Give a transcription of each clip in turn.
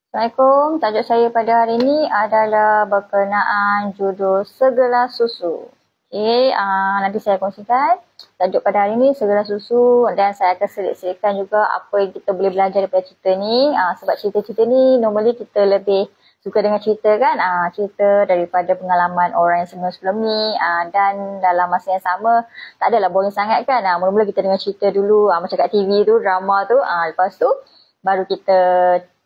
Assalamualaikum. Tajuk saya pada hari ini adalah berkenaan judul Segelas Susu. Nanti saya kongsikan tajuk pada hari ini Segelas Susu, dan saya akan selit-selitkan juga apa yang kita boleh belajar daripada cerita ni. Sebab cerita-cerita ni normally kita lebih suka dengan cerita kan, cerita daripada pengalaman orang yang sebelum-sebelum ni, dan dalam masa yang sama tak adalah boring sangat kan. Mula-mula kita dengar cerita dulu, macam kat TV tu, drama tu, lepas tu baru kita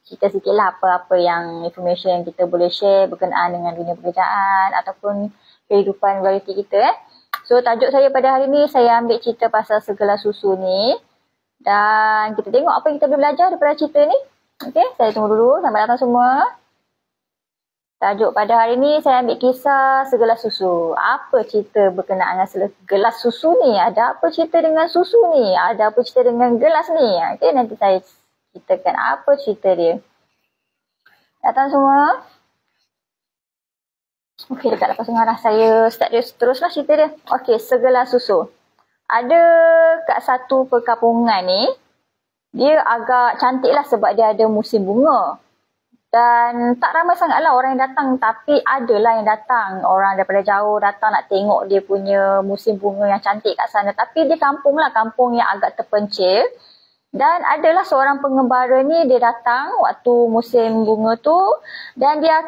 cerita sikit lah apa-apa yang information yang kita boleh share berkenaan dengan dunia pekerjaan ataupun kehidupan realiti kita. So tajuk saya pada hari ni, saya ambil cerita pasal Segelas Susu ni, dan kita tengok apa yang kita boleh belajar daripada cerita ni. Okey, saya tunggu dulu. Selamat datang semua. Tajuk pada hari ni saya ambil kisah Segelas Susu. Apa cerita berkenaan dengan segelas susu ni? Ada apa cerita dengan susu ni? Ada apa cerita dengan gelas ni? Okey, nanti saya ceritakan apa cerita dia. Datang semua. Okey, dekat lepas dengar saya start dia teruslah cerita dia. Okey, Segelas Susu. Ada kat satu perkampungan ni, dia agak cantik lah sebab dia ada musim bunga. Dan tak ramai sangatlah orang yang datang, tapi adalah yang datang. Orang daripada jauh datang nak tengok dia punya musim bunga yang cantik kat sana. Tapi dia kampung lah, kampung yang agak terpencil. Dan adalah seorang pengembara ni, dia datang waktu musim bunga tu. Dan dia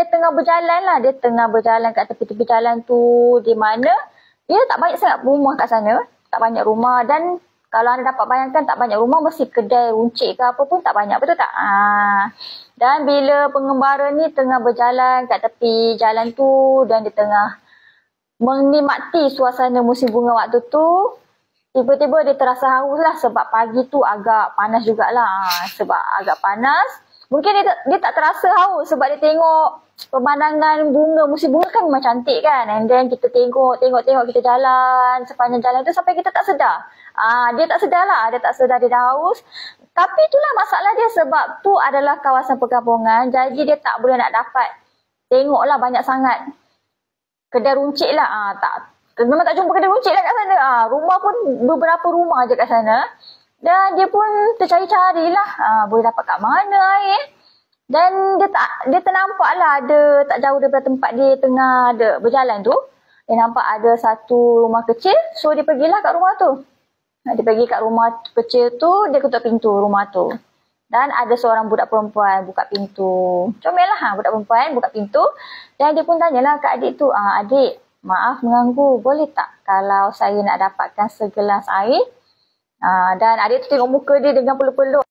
tengah berjalan lah. Dia tengah berjalan kat tepi-tepi jalan tu. Di mana dia tak banyak sangat rumah kat sana. Tak banyak rumah. Dan kalau anda dapat bayangkan, tak banyak rumah, mesti kedai runcit ke apa pun tak banyak. Betul tak? Dan bila pengembara ni tengah berjalan kat tepi jalan tu, dan dia tengah menikmati suasana musim bunga waktu tu, tiba-tiba dia terasa haus lah sebab pagi tu agak panas jugalah. Sebab agak panas, mungkin dia tak terasa haus sebab dia tengok pemandangan bunga, musim bunga kan memang cantik kan. And then kita tengok kita jalan sepanjang jalan tu sampai kita tak sedar. Dia tak sedar lah, dia tak sedar dia dah haus. Tapi itulah masalah dia sebab tu adalah kawasan perkampungan. Jadi dia tak boleh nak dapat tengoklah banyak sangat kedai runcit lah. Memang tak jumpa kedai runcit lah kat sana. Rumah pun beberapa rumah je kat sana. Dan dia pun tercari-cari lah. Boleh dapat kat mana air. Dan dia ternampak lah ada tak jauh daripada tempat dia tengah ada berjalan tu. Dia nampak ada satu rumah kecil. So dia pergilah kat rumah tu. Dia pergi kat rumah kecil tu, dia ketuk pintu rumah tu. Dan ada seorang budak perempuan buka pintu. Comel lah budak perempuan buka pintu. Dan dia pun tanyalah kat adik tu, adik, maaf mengganggu, boleh tak kalau saya nak dapatkan segelas air? Dan adik tu tengok muka dia dengan peluk-peluk.